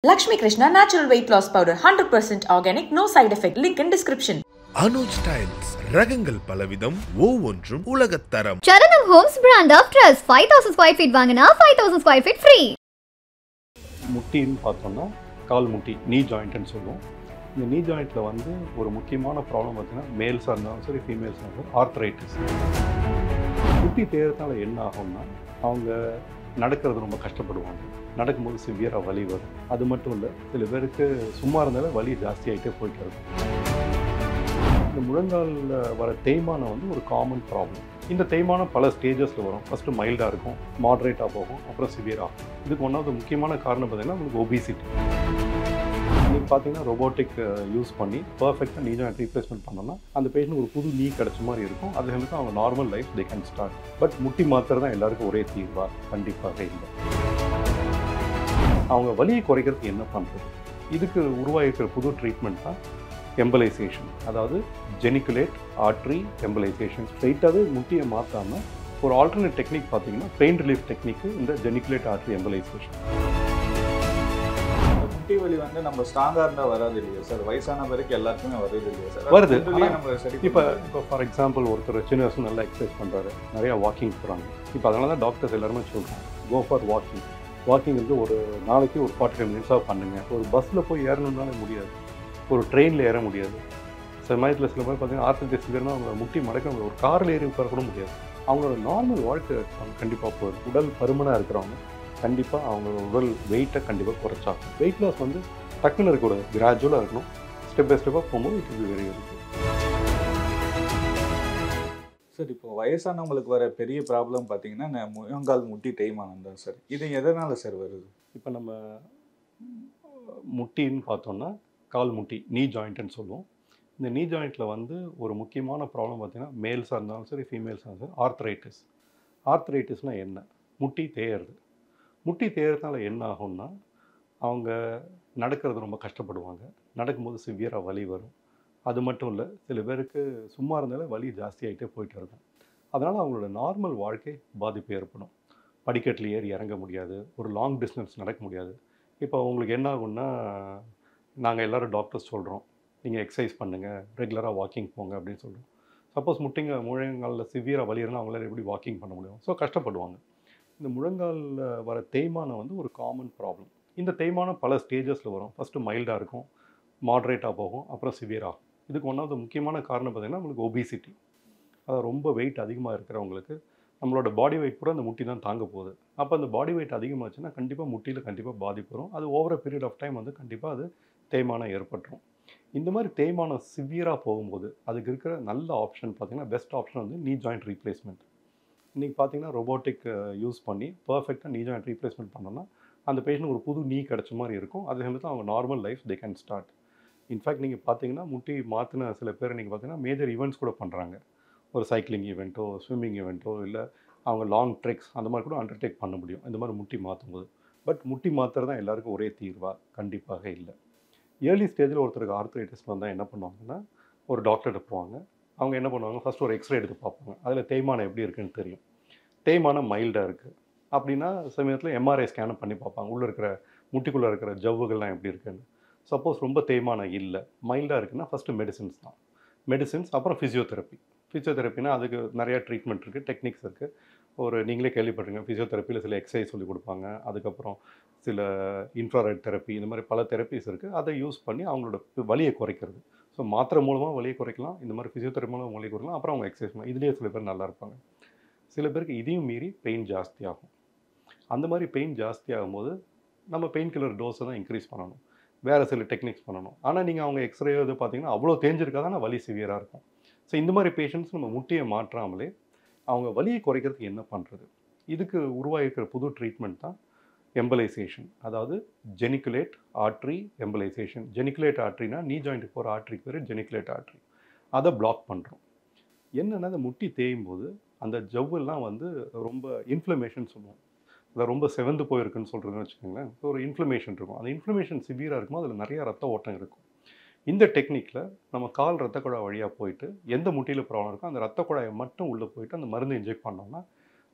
Lakshmi Krishna Natural Weight Loss Powder 100% organic, no side effect. Link in description. Anuj Styles ரகங்கள் பலவிதம் ஒவ்வொன்றும் உலகத்தரம். Charanam Homes brand of trust 5000 square feet வாங்குனா 5000 square feet free. முட்டின்னு பார்த்தோம்னா கால் முட்டி நீ ஜாயிண்ட்னு சொல்லுவோம். இந்த நீ ஜாயிண்ட்டில் வந்து ஒரு முக்கியமான ப்ராப்ளம் பார்த்தீங்கன்னா மேல்ஸாக இருந்தாலும் சரி ஃபீமேல்ஸாக இருந்தாலும் ஆர்த்ரைட்டிஸ். முட்டி தேர்றதுனால என்ன ஆகும்னா அவங்க நடக்கிறது ரொம்ப கஷ்டப்படுவாங்க. நடக்கும்போது சிவியராக வலி வரும். அது மட்டும் இல்லை, சில பேருக்கு சும்மா இருந்தாலும் வலி ஜாஸ்தியாகிட்டே போயிட்டு இருக்கும். இந்த முழங்காலில் வர தேய்மானம் வந்து ஒரு காமன் ப்ராப்ளம். இந்த தேய்மானம் பல ஸ்டேஜஸில் வரும். ஃபஸ்ட்டு மைல்டாக இருக்கும், மாட்ரேட்டாக போகும், அப்புறம் சிவியராகும். இதுக்கு ஒன்றாவது முக்கியமான காரணம் பார்த்திங்கன்னா உங்களுக்கு ஒபிசிட்டி. நீங்கள் பார்த்தீங்கன்னா ரொபோட்டிக் யூஸ் பண்ணி பர்ஃபெக்டாக நீ ஜாயிண்ட் ரீப்ளேஸ்மெண்ட் பண்ணோம்னா அந்த பேஷண்ட் ஒரு புது நீ கிடச்ச மாதிரி இருக்கும். அது வந்து அவங்க normal life they can start. But முட்டி மாத்திரம் தான் எல்லாருக்கும் ஒரே தீர்வா? கண்டிப்பாக இல்லை. அவங்க வலியை குறைக்கிறதுக்கு என்ன பண்ணுறது? இதுக்கு உருவாகிருக்கிற புது ட்ரீட்மெண்ட் தான் எம்பலைசேஷன், அதாவது ஜெனிகுலேட் ஆர்ட்ரி எம்பலைசேஷன். ஸ்ட்ரைட்டாகவே முட்டியை மாற்றாமல் ஒரு ஆல்டர்னேட் டெக்னிக் பார்த்தீங்கன்னா பெயின் ரிலீஃப் டெக்னிக்கு இந்த ஜெனிகுலேட் ஆர்ட்ரி எம்பலைசேஷன். முட்டி வலி வந்து நம்ம ஸ்ட்ராங்காக இருந்தால் வராது இல்லையா சார்? வயசான பிறகு எல்லாருக்குமே வருது இல்லையா சார்? வருது. நம்ம சரி இப்போ ஃபார் எக்ஸாம்பிள் ஒருத்தர் சின்ன வயசு நல்லா எக்ஸசைஸ் பண்ணுறாரு, நிறையா வாக்கிங் போகிறாங்க. இப்போ அதனால தான் டாக்டர்ஸ் எல்லாருமே சொல்கிறாங்க கோ ஃபார் வாக்கிங். வாக்கிங் வந்து ஒரு நாளைக்கு ஒரு 45 மினிட்ஸாக பண்ணுங்கள். ஒரு பஸ்ஸில் போய் ஏறணுன்னாலே முடியாது, ஒரு ட்ரெயினில் ஏற முடியாது. சமயத்தில் சில பேர் பார்த்தீங்கன்னா ஆர்த்தடிஸ் சிவியர்னா அவங்க முட்டி மடக்க ஒரு காரில் ஏறி உட்கார கூட முடியாது. அவங்களோட நார்மல் வாழ்க்கை அவங்க கண்டிப்பாக போகுது. உடல் பருமனாக இருக்கிறவங்க கண்டிப்பாக அவங்களோட உடல் வெயிட்டை கண்டிப்பாக குறைச்சாகும். வெயிட் லாஸ் வந்து டக்குன்னு இருக்கக்கூடாது, கிராஜுவலாக இருக்கணும். ஸ்டெப் பை ஸ்டெப்பாக போகும்போது it will be very very good. Sir, இப்போ வயசானவங்களுக்கு வர பெரிய ப்ராப்ளம் பார்த்தீங்கன்னா முழங்கால் முட்டி தேய்மானம் தான் சார். இது எதனால் சார் வருது? இப்போ நம்ம முட்டின்னு பார்த்தோம்னா கால் முட்டி நீ ஜாயிண்ட்டுன்னு சொல்லுவோம். இந்த நீ ஜாயிண்ட்டில் வந்து ஒரு முக்கியமான ப்ராப்ளம் பார்த்திங்கன்னா மேல்ஸாக இருந்தாலும் சரி ஃபீமேல்ஸாக இருந்தாலும் சரி ஆர்த்ரைட்டிஸ். ஆர்த்ரைட்டிஸ்னால் என்ன? முட்டி தேயறது. முட்டி தேயறதுனால என்ன ஆகும்னா அவங்க நடக்கிறது ரொம்ப கஷ்டப்படுவாங்க. நடக்கும்போது சிவியராக வலி வரும். அது மட்டும் இல்லை, சில பேருக்கு சும்மா இருந்தாலும் வலி ஜாஸ்தியாகிட்டே போயிட்டு இருக்கும். அதனால் அவங்களோட நார்மல் வாழ்க்கை பாதிப்பு ஏற்படும். படிக்கட்டில் ஏறி இறங்க முடியாது, ஒரு லாங் டிஸ்டன்ஸ் நடக்க முடியாது. இப்போ உங்களுக்கு என்ன ஆகும்னா நாங்கள் எல்லோரும் டாக்டர்ஸ் சொல்கிறோம் நீங்கள் எக்ஸசைஸ் பண்ணுங்கள், ரெகுலராக வாக்கிங் போங்க அப்படின்னு சொல்கிறோம். சப்போஸ் முழங்காலில் சிவியராக வலி இருந்தால் அவங்களால எப்படி வாக்கிங் பண்ண முடியும்? ஸோ கஷ்டப்படுவாங்க. இந்த முழங்காலில் வர தேய்மானம் வந்து ஒரு காமன் ப்ராப்ளம். இந்த தேய்மானம் பல ஸ்டேஜஸில் வரும். ஃபஸ்ட்டு மைல்டாக இருக்கும், மாட்ரேட்டாக போகும், அப்புறம் சிவியராகும். இதுக்கு ஒன்றாவது முக்கியமான காரணம் பார்த்திங்கன்னா உங்களுக்கு ஒபிசிட்டி. அதாவது ரொம்ப வெயிட் அதிகமாக இருக்கிறவங்களுக்கு நம்மளோட பாடி வெயிட் பூரா அந்த முட்டி தான் தாங்க போகுது. அப்போ அந்த பாடி வெயிட் அதிகமாச்சுன்னா கண்டிப்பாக முட்டியில் கண்டிப்பாக பாதிப்பு வரும். அது ஓவர பீரியட் ஆஃப் டைம் வந்து கண்டிப்பாக அது தேய்மானம் ஏற்பட்டுரும். இந்த மாதிரி தேய்மானம் சிவியராக போகும்போது அதுக்கு இருக்கிற நல்ல ஆப்ஷன் பார்த்திங்கன்னா பெஸ்ட் ஆப்ஷன் வந்து நீ ஜாயிண்ட் ரீப்ளேஸ்மெண்ட். இன்றைக்கி பார்த்திங்கன்னா ரொபோட்டிக் யூஸ் பண்ணி பர்ஃபெக்டாக நீ ஜாயிண்ட் ரீப்ளேஸ்மெண்ட் பண்ணோன்னா அந்த பேஷண்ட் ஒரு புது நீ கிடச்ச மாதிரி இருக்கும். அதே சமயத்தில் அவங்க normal life they can start. In fact நீங்கள் பார்த்தீங்கன்னா முட்டி மாற்றின சில பேர் நீங்கள் பார்த்தீங்கன்னா மேஜர் ஈவெண்ட்ஸ் கூட பண்ணுறாங்க. ஒரு சைக்கிளிங் ஈவெண்ட்டோ ஸ்விம்மிங் ஈவெண்ட்டோ இல்லை அவங்க லாங் ட்ரெக்ஸ் அந்த மாதிரி கூட அண்டர்டேக் பண்ண முடியும் இந்த மாதிரி முட்டி மாற்றும்போது. பட் முட்டி மாத்திரம் தான் எல்லாருக்கும் ஒரே தீர்வா? கண்டிப்பாக இல்லை. ஏர்லி ஸ்டேஜில் ஒருத்தருக்கு ஆர்த்ரைட்டிஸ் வந்தால் என்ன பண்ணுவாங்கன்னா ஒரு டாக்டர்கிட்ட போவாங்க. அவங்க என்ன பண்ணுவாங்க, ஃபஸ்ட்டு ஒரு எக்ஸ்ரே எடுத்து பார்ப்பாங்க. அதில் தேய்மானம் எப்படி இருக்குன்னு தெரியும். தேய்மானம் மைல்டாக இருக்குது அப்படின்னா சமயத்தில் எம்ஆர்ஐ ஸ்கேனும் பண்ணி பார்ப்பாங்க, உள்ளே இருக்கிற முட்டிக்குள்ளே இருக்கிற ஜவ்வுகள்லாம் எப்படி இருக்குன்னு. சப்போஸ் ரொம்ப தேய்மானம் இல்லை, மைல்டாக இருக்குன்னா ஃபஸ்ட்டு மெடிசின்ஸ் தான். மெடிசின்ஸ், அப்புறம் ஃபிசியோதெரப்பி. ஃபிசியோதெரப்பினா அதுக்கு நிறையா ட்ரீட்மெண்ட் இருக்குது, டெக்னிக்ஸ் இருக்குது. ஒரு நீங்களே கேள்விப்பட்டிருங்க, ஃபிசியோதெரப்பியில் சில எக்ஸசைஸ் சொல்லிக் கொடுப்பாங்க. அதுக்கப்புறம் சில இன்ஃப்ராரெட் தெரப்பி, இந்த மாதிரி பல தெரப்பிஸ் இருக்குது. அதை யூஸ் பண்ணி அவங்களோட வலியை குறைக்கிறது. ஸோ மாத்திரை மூலமாக வலியை குறைக்கலாம், இந்த மாதிரி ஃபிசியோதெரப்பி மூலம் வலியை குறைக்கலாம். அப்புறம் அவங்க எக்ஸசைஸ் பண்ணலாம். இதுலேயே சில பேர் நல்லா இருப்பாங்க. சில பேருக்கு இதையும் மீறி பெயின் ஜாஸ்தி ஆகும். அந்த மாதிரி பெயின் ஜாஸ்தி ஆகும்போது நம்ம பெயின் கில்லர் டோஸை தான் இன்க்ரீஸ் பண்ணணும், வேறு சில டெக்னிக்ஸ் பண்ணணும். ஆனால் நீங்கள் அவங்க எக்ஸ்ரே இது பார்த்தீங்கன்னா அவ்வளோ தேஞ்சிருக்காதான் வலி சிவியராக இருக்கும். ஸோ இந்த மாதிரி பேஷண்ட்ஸ் நம்ம முட்டியை மாற்றாமலே அவங்க வலியை குறைக்கிறதுக்கு என்ன பண்ணுறது? இதுக்கு உருவாகிருக்கிற புது ட்ரீட்மெண்ட் தான் எம்பலைசேஷன், அதாவது ஜெனிகுலேட் ஆர்ட்ரி எம்பலைசேஷன். ஜெனிகுலேட் ஆர்ட்ரினா நீ ஜாயிண்ட்டுக்கு போகிற ஆர்ட்ரிக்கு பேர் ஜெனிகுலேட் ஆர்ட்ரி. அதை பிளாக் பண்ணுறோம். என்னென்னா அந்த முட்டி தேயும் போது அந்த ஜவ்வெல்லாம் வந்து ரொம்ப இன்ஃப்ளமேஷன் சொல்லுவோம். அதை ரொம்ப செவந்து போயிருக்குன்னு சொல்கிறதுன்னு வச்சுக்கோங்களேன். ஒரு இன்ஃப்ளமேஷன் இருக்கும். அந்த இன்ஃப்ளமேஷன் சிவியராக இருக்கும்போது அதில் நிறையா ரத்த ஓட்டம் இருக்கும். இந்த டெக்னிக்கில் நம்ம கால் ரத்த குழாய் வழியாக போயிட்டு எந்த முட்டியில் ப்ராப்ளம் இருக்கோ அந்த ரத்த குழாயை மட்டும் உள்ளே போயிட்டு அந்த மருந்து இன்ஜெக்ட் பண்ணோம்னா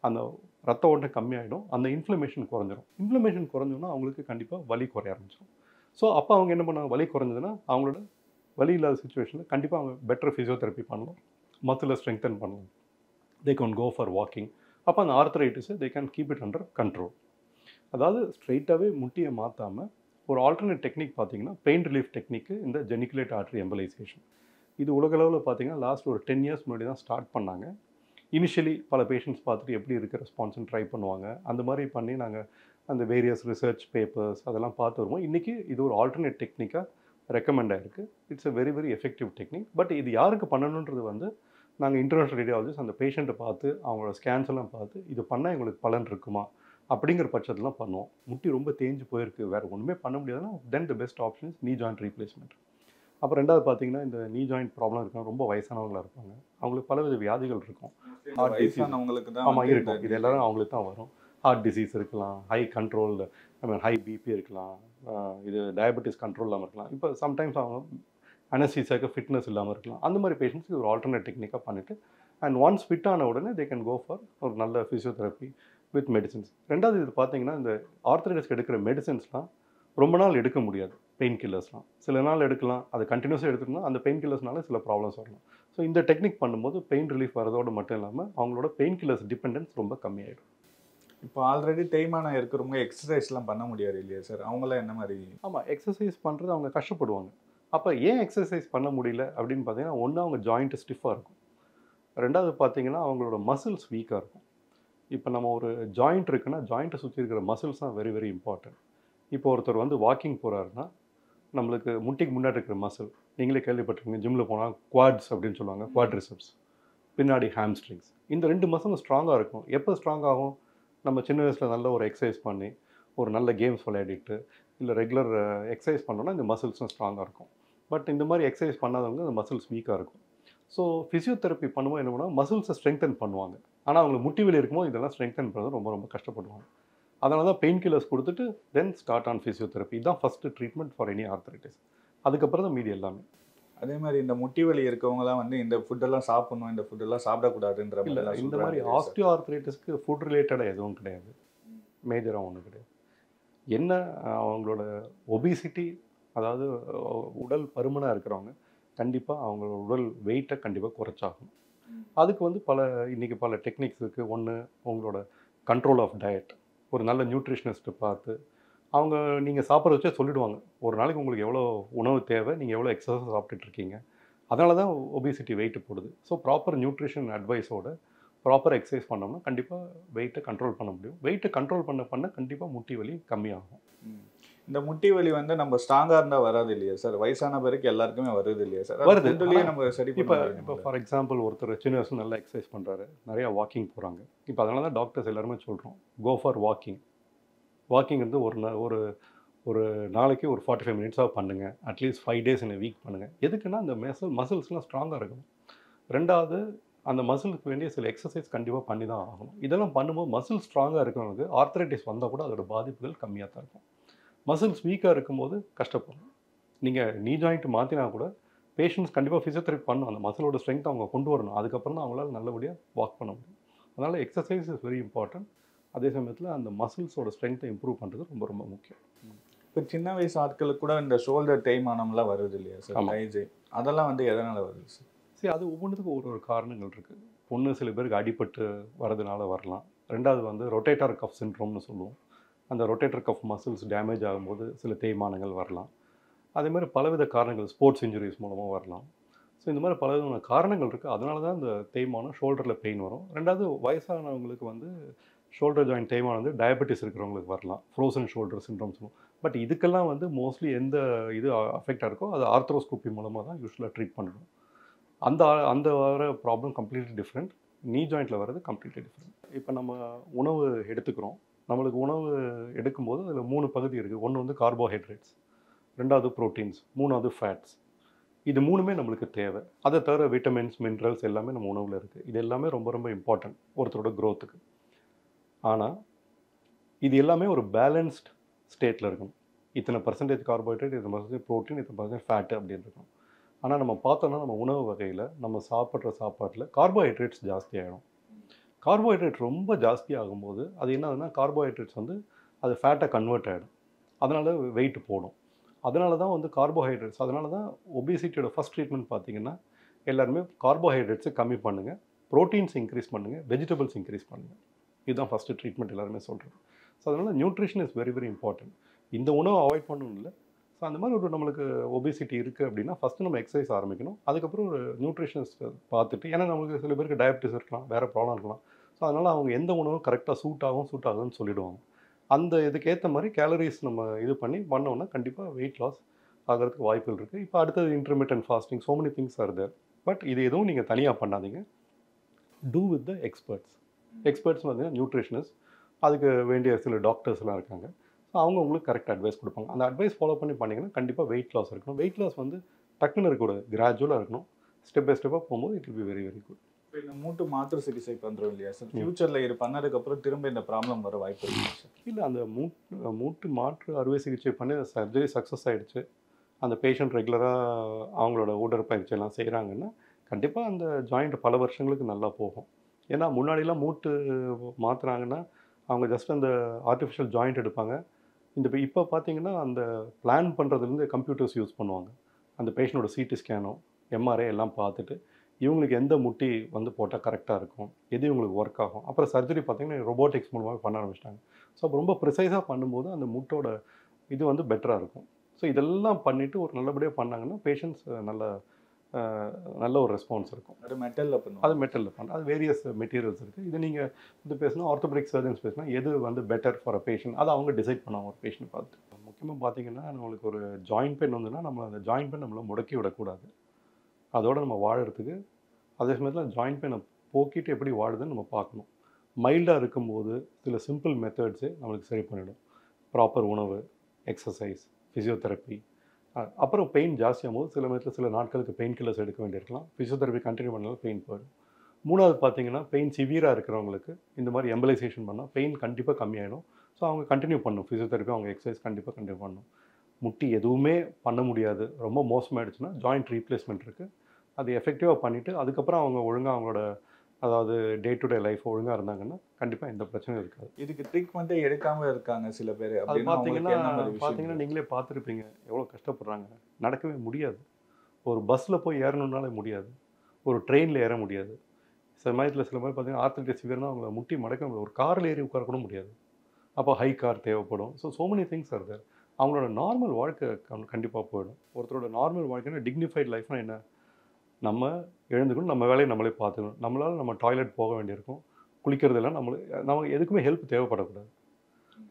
அந்த ரத்த ஓட்டம் கம்மியாகிடும், அந்த இன்ஃப்ளமேஷன் குறைஞ்சிரும். இன்ஃப்ளமேஷன் குறைஞ்சோன்னா அவங்களுக்கு கண்டிப்பாக வலி குறைய ஆரம்பிச்சிடும். ஸோ அப்போ அவங்க என்ன பண்ணாங்க, வலி குறைஞ்சதுன்னா அவங்களோட வலி இல்லாத சுச்சுவேஷனில் கண்டிப்பாக அவங்க பெட்டர் ஃபிசியோதெரப்பி பண்ணலாம், மசிலை ஸ்ட்ரெங்தன் பண்ணலாம், they can go for walking. அப்போ அந்த ஆர்த்ரைட்டிஸை they can keep it under control. அதாவது ஸ்ட்ரெயிட்டாகவே முட்டியை மாற்றாமல் ஒரு ஆல்டர்னேட் டெக்னிக் பார்த்தீங்கன்னா பெயின் ரிலீஃப் டெக்னிக்கு இந்த ஜெனிகுலேட் ஆர்டரி எம்பலைசேஷன். இது உலகளவில் பார்த்தீங்கன்னா லாஸ்ட் ஒரு 10 இயர்ஸ் முன்னாடி தான் ஸ்டார்ட் பண்ணாங்க. இனிஷியலி பல பேஷண்ட்ஸ் பார்த்துட்டு எப்படி இருக்க ரெஸ்பான்ஸ்ன்னு ட்ரை பண்ணுவாங்க. அந்த மாதிரி பண்ணி நாங்கள் அந்த வேரியஸ் ரிசர்ச் பேப்பர்ஸ் அதெல்லாம் பார்த்து வருவோம். இன்றைக்கி இது ஒரு ஆல்டர்னேட் டெக்னிக்காக ரெக்கமெண்ட் ஆகிருக்கு. It's a very effective technique. But இது யாருக்கு பண்ணணுன்றது வந்து நாங்கள் இன்டர்நேஷனல் ரேடியாலஜிஸ்ட் அந்த பேஷண்ட்டை பார்த்து அவங்களோட ஸ்கேன்ஸ் எல்லாம் பார்த்து இது பண்ணால் எங்களுக்கு பலன் இருக்குமா அப்படிங்கிற பட்சத்துலாம் பண்ணுவோம். முட்டி ரொம்ப தேஞ்சு போயிருக்கு, வேறு ஒன்றுமே பண்ண முடியாதுன்னா தென் த பெஸ்ட் ஆப்ஷன் இஸ் நீ ஜாயிண்ட் ரீப்ளேஸ்மெண்ட். அப்புறம் ரெண்டாவது பார்த்தீங்கன்னா இந்த நீ ஜாயிண்ட் ப்ராப்ளம் இருக்கணும், ரொம்ப வயசானவங்களாக இருப்பாங்க, அவங்களுக்கு பலவித வியாதிகள் இருக்கும். ஹார்ட் டிசீஸ் ஆமாம் இருக்கும், இது எல்லாரும் அவங்களுக்கு தான் வரும். ஹார்ட் டிசீஸ் இருக்கலாம், ஹை கண்ட்ரோல் ஹை பிபி இருக்கலாம், இது டயபெட்டிஸ் கண்ட்ரோல் இல்லாமல் இருக்கலாம். இப்போ சம்டைம்ஸ் அவங்க அனஸ்தீசியாக்கு ஃபிட்னஸ் இல்லாமல் இருக்கலாம். அந்த மாதிரி பேஷண்ட்ஸ்க்கு ஒரு ஆல்டர்னேட் டெக்னிக்காக பண்ணிவிட்டு அண்ட் ஒன்ஸ் ஃபிட் ஆன உடனே தே கேன் கோ ஃபார் ஒரு நல்ல ஃபிசியோதெரப்பி வித் மெடிசின்ஸ். ரெண்டாவது இது பார்த்தீங்கன்னா இந்த ஆர்த்தரைட்டிஸ்க்கு எடுக்கிற மெடிசின்ஸ்லாம் ரொம்ப நாள் எடுக்க முடியாது. பெயின் கில்லர்ஸ்லாம் சில நாள் எடுக்கலாம், அது கண்டினியூஸாக எடுத்துகிட்டோம்னா அந்த பெயின் கில்லர்ஸ்னால சில ப்ராப்ளம்ஸ் வரலாம். ஸோ இந்த டெக்னிக் பண்ணும்போது பெயின் ரிலீஃப் வரதோடு மட்டும் இல்லாமல் அவங்களோட பெயின் கில்லர்ஸ் டிபெண்டன்ஸ் ரொம்ப கம்மியாயிடும். இப்போ ஆல்ரெடி தேய்மானம் இருக்கிறவங்க எக்ஸசைஸ்லாம் பண்ண முடியாது இல்லையா சார்? அவங்களாம் என்ன மாதிரி? ஆமாம், எக்ஸசைஸ் பண்ணுறது அவங்க கஷ்டப்படுவாங்க. அப்போ ஏன் எக்ஸசைஸ் பண்ண முடியல அப்படின்னு பார்த்தீங்கன்னா, ஒன்று அவங்க ஜாயிண்ட் ஸ்டிஃபாக இருக்கும், ரெண்டாவது பார்த்தீங்கன்னா அவங்களோட மசில்ஸ் வீக்காக இருக்கும். இப்போ நம்ம ஒரு ஜாயிண்ட் இருக்குன்னா ஜாயிண்ட்டை சுற்றி இருக்கிற மசில்ஸ் தான் வெரி இம்பார்ட்டன்ட். இப்போ ஒருத்தர் வந்து வாக்கிங் போகிறாருன்னா நம்மளுக்கு முட்டிக்கு முன்னாடி இருக்கிற மசில், நீங்களே கேள்விப்பட்டிருக்கீங்க, ஜிம்மில் போனால் குவாட்ஸ் அப்படின்னு சொல்லுவாங்க, குவாட்ரிசெப்ஸ், பின்னாடி ஹாம்ஸ்ட்ரிங்ஸ், இந்த 2 மசிலும் ஸ்ட்ராங்காக இருக்கும். எப்போ ஸ்ட்ராங் ஆகும்? நம்ம சின்ன வயசில் நல்ல ஒரு எக்ஸசைஸ் பண்ணி ஒரு நல்ல கேம்ஸ் விளையாடிட்டு இல்லை ரெகுலர் எக்ஸசைஸ் பண்ணோன்னா இந்த மசில்ஸும் ஸ்ட்ராங்காக இருக்கும். பட் இந்த மாதிரி எக்ஸசைஸ் பண்ணாதவங்க அந்த மசில்ஸ் வீக்காக இருக்கும். ஸோ ஃபிசியோதெரப்பி பண்ணும்போது என்ன பண்ணுவாங்க, மசில்ஸை ஸ்ட்ரெங்தன் பண்ணுவாங்க. ஆனால் அவங்களுக்கு முட்டி வலி இருக்கும்போது இதெல்லாம் ஸ்ட்ரெங்தன் பண்ணுறது ரொம்ப கஷ்டப்படுவாங்க. அதனால தான் பெயின் கில்லர்ஸ் கொடுத்துட்டு தென் ஸ்டார்ட் ஆன் ஃபிசியோதெரப்பி. இதுதான் first treatment for any arthritis. அதுக்கப்புறம் தான் மீதி எல்லாமே. அதே மாதிரி இந்த முட்டி வலி இருக்கவங்கலாம் வந்து இந்த ஃபுட்டெல்லாம் சாப்பிடணும், இந்த ஃபுட்டெல்லாம் சாப்பிடக்கூடாதுன்ற இல்லை, இந்த மாதிரி ஆஸ்டியோ ஆர்த்தரைட்டிஸ்க்கு ஃபுட் ரிலேட்டடாக எதுவும் கிடையாது, மேஜராக ஒன்றும் கிடையாது. என்ன அவங்களோட ஒபிசிட்டி, அதாவது உடல் பருமனாக இருக்கிறவங்க கண்டிப்பாக அவங்களோட உடல் வெயிட்டை கண்டிப்பாக குறைச்சாகணும். அதுக்கு வந்து இன்றைக்கி பல டெக்னிக்ஸ் இருக்குது. ஒன்று உங்களோட கண்ட்ரோல் ஆஃப் டயட், ஒரு நல்ல நியூட்ரிஷனிஸ்ட்டை பார்த்து அவங்க நீங்கள் சாப்பிட்ற வச்சே சொல்லிவிடுவாங்க ஒரு நாளைக்கு உங்களுக்கு எவ்வளோ உணவு தேவை, நீங்கள் எவ்வளோ எக்ஸசைஸ் சாப்பிட்டுட்ருக்கீங்க, அதனால தான் ஒபிசிட்டி வெயிட்டு போடுது. ஸோ ப்ராப்பர் நியூட்ரிஷன் அட்வைஸோட ப்ராப்பர் எக்ஸசைஸ் பண்ணோம்னா கண்டிப்பாக வெயிட்டை கண்ட்ரோல் பண்ண முடியும். வெயிட்டை கண்ட்ரோல் பண்ண கண்டிப்பாக முட்டி வலி கம்மியாகும். இந்த முட்டி வலி வந்து நம்ம ஸ்ட்ராங்காக இருந்தால் வராது இல்லையா சார்? வயசான பிறகு எல்லாருக்குமே வருது இல்லையா சார்? வருது. நம்ம சரி இப்போ ஃபார் எக்ஸாம்பிள் ஒருத்தர் சின்ன வயசு நல்லா எக்ஸசைஸ் பண்ணுறாரு, நிறையா வாக்கிங் போகிறாங்க. இப்போ அதனால தான் டாக்டர்ஸ் எல்லாருமே சொல்கிறோம், கோ ஃபார் வாக்கிங். வாக்கிங் வந்து ஒரு நாளைக்கு ஒரு 45 மினிட்ஸாக பண்ணுங்கள், at least 5 days in a week பண்ணுங்கள். எதுக்குன்னா அந்த மசில்ஸ்லாம் ஸ்ட்ராங்காக இருக்கணும். ரெண்டாவது அந்த மசிலுக்கு வேண்டிய சில எக்ஸசைஸ் கண்டிப்பாக பண்ணி தான் ஆகணும். இதெல்லாம் பண்ணும்போது மசில் ஸ்ட்ராங்காக இருக்கிறவங்களுக்கு ஆர்த்தரைட்டிஸ் வந்தால் கூட அதோட பாதிப்புகள் கம்மியாக தான் இருக்கும். மசில்ஸ் வீக்காக இருக்கும்போது கஷ்டப்படணும். நீங்கள் நீ ஜாயிண்ட் மாற்றினா கூட பேஷண்ட்ஸ் கண்டிப்பாக ஃபிசியோதெரப்பி பண்ணணும், அந்த மசிலோட ஸ்ட்ரென்த் அவங்க கொண்டு வரணும். அதுக்கப்புறம் தான் அவங்களால நல்லபடியாக வாக் பண்ண முடியும். அதனால் எக்ஸசைஸ் இஸ் வெரி இம்பார்ட்டன்ட். அதே சமயத்தில் அந்த மசில்ஸோட ஸ்ட்ரென்த்தை இம்ப்ரூவ் பண்ணுறது ரொம்ப முக்கியம். இப்போ சின்ன வயசு ஆட்களுக்கு கூட இந்த ஷோல்டர் தேய்மானம்லாம் வருது இல்லையா சார்? அதெல்லாம் வந்து எதனால் வருது சார்? சரி, அது ஒவ்வொன்றுத்துக்கும் ஒரு காரணங்கள் இருக்குது. ஒன்று சில பேருக்கு அடிபட்டு வரதுனால வரலாம். ரெண்டாவது வந்து ரொட்டேட்டர் கஃப் சிண்ட்ரோம்னு சொல்லுவோம். அந்த ரொட்டேட்டர் கஃப் மசில்ஸ் டேமேஜ் ஆகும்போது சில தேய்மானங்கள் வரலாம். அதே மாதிரி பலவித காரணங்கள், ஸ்போர்ட்ஸ் இன்ஜுரிஸ் மூலமாக வரலாம். ஸோ இந்த மாதிரி பலவிதமான காரணங்கள் இருக்குது. அதனால தான் இந்த தேய்மானம், ஷோல்டரில் பெயின் வரும். ரெண்டாவது வயசானவங்களுக்கு வந்து ஷோல்டர் ஜாயிண்ட் தேய்மானம் வந்து டயபெட்டிஸ் இருக்கிறவங்களுக்கு வரலாம், ஃப்ரோசன் ஷோல்டர் சிண்ட்ரோம் சொல்லுவோம். பட் இதுக்கெல்லாம் வந்து மோஸ்ட்லி எந்த இது அஃபெக்டாக இருக்கோ அது ஆர்த்ரோஸ்கோப்பி மூலமாக தான் யூஸ்வலாக ட்ரீட் பண்ணணும். அந்த வர ப்ராப்ளம் கம்ப்ளீட்லி டிஃப்ரெண்ட். நீ ஜாயிண்ட்டில் வர்றது கம்ப்ளீட்லி டிஃப்ரெண்ட். இப்போ நம்ம உணவு எடுத்துக்கிறோம். நம்மளுக்கு உணவு எடுக்கும்போது அதில் 3 பகுதி இருக்குது. ஒன்று வந்து கார்போஹைட்ரேட்ஸ், ரெண்டாவது ப்ரோட்டீன்ஸ், மூணாவது ஃபேட்ஸ். இது 3மே நம்மளுக்கு தேவை. அதை தவிர விட்டமின்ஸ், மினரல்ஸ் எல்லாமே நம்ம உணவில் இருக்குது. இது எல்லாமே ரொம்ப இம்பார்ட்டன்ட் ஒருத்தரோட க்ரோத்துக்கு. ஆனால் இது எல்லாமே ஒரு பேலன்ஸ்ட் ஸ்டேட்டில் இருக்கணும். இத்தனை பர்சன்டேஜ் கார்போஹைட்ரேட், இத்தனை பர்சன்டேஜ் ப்ரோட்டீன், இத்தனை பர்சன்டேஜ் ஃபேட்டு அப்படின்னு இருக்கணும். ஆனால் நம்ம பார்த்தோன்னா நம்ம உணவு வகையில் நம்ம சாப்பிட்ற சாப்பாட்டில் கார்போஹைட்ரேட்ஸ் ஜாஸ்தியாகிடும். கார்போஹைட்ரேட் ரொம்ப ஜாஸ்தி ஆகும்போது அது என்ன ஆகுதுன்னா கார்போஹைட்ரேட்ஸ் வந்து அது ஃபேட்டை கன்வெர்ட் ஆகிடும், அதனால் வெயிட் போடும். அதனால தான் வந்து கார்போஹைட்ரேட்ஸ், அதனால தான் ஒபிசிட்டியோட ஃபஸ்ட் ட்ரீட்மெண்ட் பார்த்தீங்கன்னா எல்லாருமே கார்போஹைட்ரேட்ஸை கம்மி பண்ணுங்கள், ப்ரோட்டீன்ஸ் இன்க்ரீஸ் பண்ணுங்கள், வெஜிடபிள்ஸ் இன்க்ரீஸ் பண்ணுங்கள். இதுதான் ஃபஸ்ட்டு ட்ரீட்மெண்ட் எல்லாருமே சொல்கிறது. ஸோ அதனால் nutrition is very very important. இந்த உணவை அவாய்ட் பண்ணணும் இல்லை. ஸோ அந்த மாதிரி ஒரு நம்மளுக்கு ஒபிசிட்டி இருக்குது அப்படின்னா ஃபஸ்ட்டு நம்ம எக்ஸசைஸ் ஆரம்பிக்கணும். அதுக்கப்புறம் ஒரு நியூட்ரிஷனிஸ்ட் பார்த்துட்டு, ஏன்னா நம்மளுக்கு சில பேருக்கு டயபிட்டிஸ் இருக்கலாம், வேறு ப்ராப்ளம் இருக்கலாம். ஸோ அதனால் அவங்க எந்த உணவும் கரெக்டாக சூட் ஆகும்னு சொல்லிவிடுவாங்க. அந்த இதுக்கேற்ற மாதிரி கேலரிஸ் நம்ம இது பண்ணோன்னா கண்டிப்பாக வெயிட் லாஸ் ஆகிறதுக்கு வாய்ப்புகள் இருக்குது. இப்போ அடுத்தது intermittent fasting, so many things are there. But இது எதுவும் நீங்கள் தனியாக பண்ணாதீங்க. Do with the experts. Experts பார்த்தீங்கன்னா நியூட்ரிஷனிஸ்ட், அதுக்கு வேண்டிய சில டாக்டர்ஸ்லாம் இருக்காங்க. ஸோ அவங்க உங்களுக்கு கரெக்ட் அட்வைஸ் கொடுப்பாங்க. அந்த அட்வைஸ் ஃபாலோ பண்ணிங்கன்னா கண்டிப்பாக வெயிட் லாஸ் இருக்கணும். வெயிட் லாஸ் வந்து டக்குன்னு இருக்கக்கூடாது, கிராஜுவலாக இருக்கணும். ஸ்டெப் பை ஸ்டெப்பாக போகும்போது it will be very very good. இப்போ இந்த மூட்டு மாற்று சிகிச்சை பண்ணுறோம் இல்லையா சார், ஃபியூச்சரில் இது பண்ணதுக்கப்புறம் திரும்ப இந்த ப்ராப்ளம் வர வாய்ப்பு இருக்கு சார்? இல்லை, அந்த மூட்டு மாற்று அறுவை சிகிச்சை பண்ணி சர்ஜரி சக்ஸஸ் ஆகிடுச்சு, அந்த பேஷண்ட் ரெகுலராக அவங்களோட உடற்பயிற்சியெல்லாம் செய்கிறாங்கன்னா கண்டிப்பாக அந்த ஜாயிண்ட் பல வருஷங்களுக்கு நல்லா போகும். ஏன்னா முன்னாடிலாம் மூட்டு மாற்றுறாங்கன்னா அவங்க ஜஸ்ட் அந்த ஆர்டிஃபிஷியல் ஜாயிண்ட் எடுப்பாங்க. இப்போ பார்த்தீங்கன்னா அந்த பிளான் பண்ணுறதுலேருந்து கம்ப்யூட்டர்ஸ் யூஸ் பண்ணுவாங்க. அந்த பேஷண்ட்டோட சிடி ஸ்கேனோ எம்ஆர்ஐ எல்லாம் பார்த்துட்டு இவங்களுக்கு எந்த முட்டி வந்து போட்டால் கரெக்டாக இருக்கும், எது இவங்களுக்கு ஒர்க் ஆகும். அப்புறம் சர்ஜரி பார்த்திங்கன்னா ரொபோட்டிக்ஸ் மூலமாக பண்ண ஆரம்பிச்சிட்டாங்க. ஸோ அப்போ ரொம்ப ப்ரிசைஸாக பண்ணும்போது அந்த முட்டோட இது வந்து பெட்டராக இருக்கும். ஸோ இதெல்லாம் பண்ணிவிட்டு ஒரு நல்லபடியாக பண்ணாங்கன்னா பேஷண்ட்ஸ் நல்ல ஒரு ரெஸ்பான்ஸ் இருக்கும். அது மெட்டலில் பண்ணுவோம், அது மெட்டலில் பண்ணுறோம். அது வேரியஸ் மெட்டீரியல்ஸ் இருக்குது. இது நீங்கள் இது பேசினா ஆர்த்தோபெடிக் சர்ஜன்ஸ் பேசினா எது வந்து பெட்டர் ஃபார் அ பேஷண்ட் அதை அவங்க டிசைட் பண்ணுவாங்க ஒரு பேஷண்ட் பார்த்து. முக்கியமாக பார்த்தீங்கன்னா நம்மளுக்கு ஒரு ஜாயின்ட் பெயின் வந்துன்னா நம்ம அந்த ஜாயின்ட் பெயின் நம்மளை முடக்கி விடக்கூடாது. அதோடு நம்ம வாழறதுக்கு அதே சமயத்தில் ஜாயின்ட் பெயினை போக்கிட்டு எப்படி வாழுதுன்னு நம்ம பார்க்கணும். மைல்டாக இருக்கும்போது சில சிம்பிள் மெத்தட்ஸே நம்மளுக்கு சரி பண்ணிவிடும். ப்ராப்பர் உணவு, எக்ஸசைஸ், ஃபிசியோதெரப்பி. அப்புறம் பெயின் ஜாஸ்தியாகும் போது சில நேரத்தில் சில நாட்களுக்கு பெயின் கில்லர்ஸ் எடுக்க வேண்டியிருக்கலாம். ஃபிசியோதெரப்பி கண்டினியூ பண்ணாலும் பெயின் போயிடும். மூணாவது பார்த்தீங்கன்னா பெயின் சிவியராக இருக்கிறவங்களுக்கு இந்த மாதிரி எம்பலைசேஷன் பண்ணால் பெயின் கண்டிப்பாக கம்மியாயிடும். ஸோ அவங்க கண்டினியூ பண்ணணும் ஃபிசியோதெரப்பி, அவங்க எக்ஸசைஸ் கண்டிப்பாக கண்டினியூ பண்ணணும். முட்டி எதுவுமே பண்ண முடியாது, ரொம்ப மோசமாகிடுச்சுன்னா ஜாயிண்ட் ரீப்ளேஸ்மெண்ட் இருக்குது. அது எஃபெக்டிவாக பண்ணிவிட்டு அதுக்கப்புறம் அவங்க ஒழுங்காக அவங்களோட அதாவது டே டு டே லைஃப் ஒழுங்காக இருந்தாங்கன்னா கண்டிப்பாக எந்த பிரச்சனையும் இருக்காது. இதுக்கு ட்ரீட்மெண்ட்டே எடுக்காமல் இருக்காங்க சில பேர். அது பார்த்தீங்கன்னா நீங்களே பார்த்துருப்பீங்க எவ்வளோ கஷ்டப்படுறாங்க. நடக்கவே முடியாது. ஒரு பஸ்ஸில் போய் ஏறணுன்னாலே முடியாது, ஒரு ட்ரெயினில் ஏற முடியாது. சில மாதிரி பார்த்தீங்கன்னா ஆர்த்தரைட்டிஸ் சிவியர்னா அவங்கள முட்டி மடக்க முடியாது, ஒரு காரில் ஏறி உட்கார கூட முடியாது. அப்போ ஹை கார் தேவைப்படும். So many things are there. அவங்களோட நார்மல் வாழ்க்கை கண்டிப்பாக போயிடும். ஒருத்தரோட நார்மல் வாழ்க்கைன்னா டிக்னிஃபைட் லைஃப்னா என்ன, நம்ம எழுந்துக்கணும், நம்ம வேலையை நம்மளே பார்த்துக்கணும். நம்மளால் நம்ம டாய்லெட் போக வேண்டியிருக்கும், குளிக்கிறதெல்லாம் நம்ம எதுக்குமே ஹெல்ப் தேவைப்படக்கூடாது.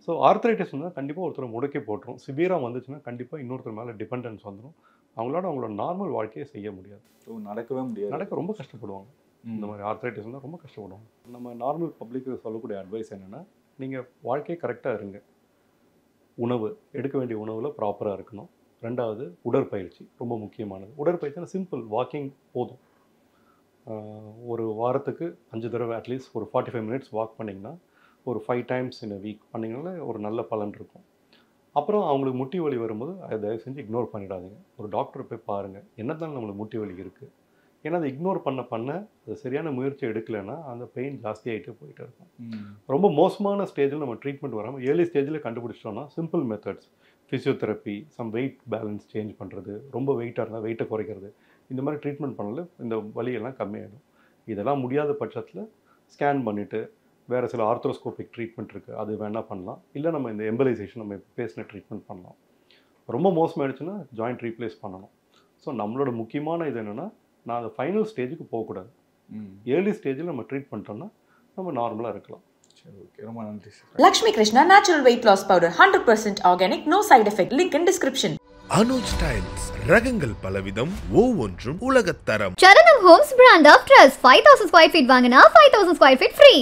ஸோ ஆர்த்தரைட்டிஸ் இருந்தால் கண்டிப்பாக ஒருத்தரை முடக்கி போட்டுரும். சிவியராக வந்துச்சுன்னா கண்டிப்பாக இன்னொருத்தர் மேலே டிபெண்டன்ஸ் வந்துடும். அவங்களோட நார்மல் வாழ்க்கையை செய்ய முடியாது, நடக்கவே முடியாது, நடக்க ரொம்ப கஷ்டப்படுவாங்க. இந்த மாதிரி ஆர்த்தரைட்டிஸ் இருந்தால் ரொம்ப கஷ்டப்படுவாங்க. நம்ம நார்மல் பப்ளிக்கு சொல்லக்கூடிய அட்வைஸ் என்னென்னா, நீங்கள் வாழ்க்கையை கரெக்டாக இருங்க. உணவு எடுக்க வேண்டிய உணவில் ப்ராப்பராக இருக்கணும். ரெண்டாவது உடற்பயிற்சி ரொம்ப முக்கியமானது. உடற்பயிற்சினா சிம்பிள் வாக்கிங் போதும். ஒரு வாரத்துக்கு 5 தடவை அட்லீஸ்ட் ஒரு 45 மினிட்ஸ் வாக் பண்ணிங்கன்னா ஒரு 5 டைம்ஸ் இன் அ வீக் பண்ணிங்கனால ஒரு நல்ல பலன் இருக்கும். அப்புறம் அவங்களுக்கு முட்டி வலி வரும்போது அதை தயவு செஞ்சு இக்னோர் பண்ணிடாதீங்க. ஒரு டாக்டரை போய் பாருங்கள், என்னதான் நம்மளுக்கு முட்டி வலி இருக்குது. ஏன்னா அதை இக்னோர் பண்ண அது சரியான முயற்சி எடுக்கலைன்னா அந்த பெயின் ஜாஸ்தியாகிட்டே போயிட்டே இருக்கும். ரொம்ப மோசமான ஸ்டேஜில் நம்ம ட்ரீட்மெண்ட் வராமல் ஏர்லி ஸ்டேஜில் கண்டுபிடிச்சிட்டோம்னா simple methods, physiotherapy, some weight balance change பண்ணுறது, ரொம்ப வெயிட்டாக இருந்தால் வெயிட்டை குறைக்கிறது, இந்த மாதிரி ட்ரீட்மெண்ட் பண்ணல இந்த வலியெல்லாம் கம்மியாகிடும். இதெல்லாம் முடியாத பட்சத்தில் ஸ்கேன் பண்ணிவிட்டு வேறு சில ஆர்த்ரோஸ்கோபிக் ட்ரீட்மெண்ட் இருக்குது, அது வேணால் பண்ணலாம். இல்லை நம்ம இந்த எம்பலைசேஷன் நம்ம பேசின ட்ரீட்மெண்ட் பண்ணலாம். ரொம்ப மோசமாகிடுச்சுன்னா ஜாயிண்ட் ரீப்ளேஸ் பண்ணணும். ஸோ நம்மளோட முக்கியமான இது என்னென்னா, நான் அந்த ஃபைனல் ஸ்டேஜுக்கு போகக்கூடாது. ஏர்லி ஸ்டேஜில் நம்ம ட்ரீட் பண்ணிட்டோம்னா நம்ம நார்மலாக இருக்கலாம். சரி, ஓகே, ரொம்ப நன்றி sir. Lakshmi Krishna Natural Weight Loss Powder 100% organic, no side effect. Link in description. Anuj styles ரகங்கள் பலவிதம், ஒவ்வொன்றும் உலகத்தரம். Charanam Homes brand of trust. 5000 square feet வாங்கினா 5000 square feet free.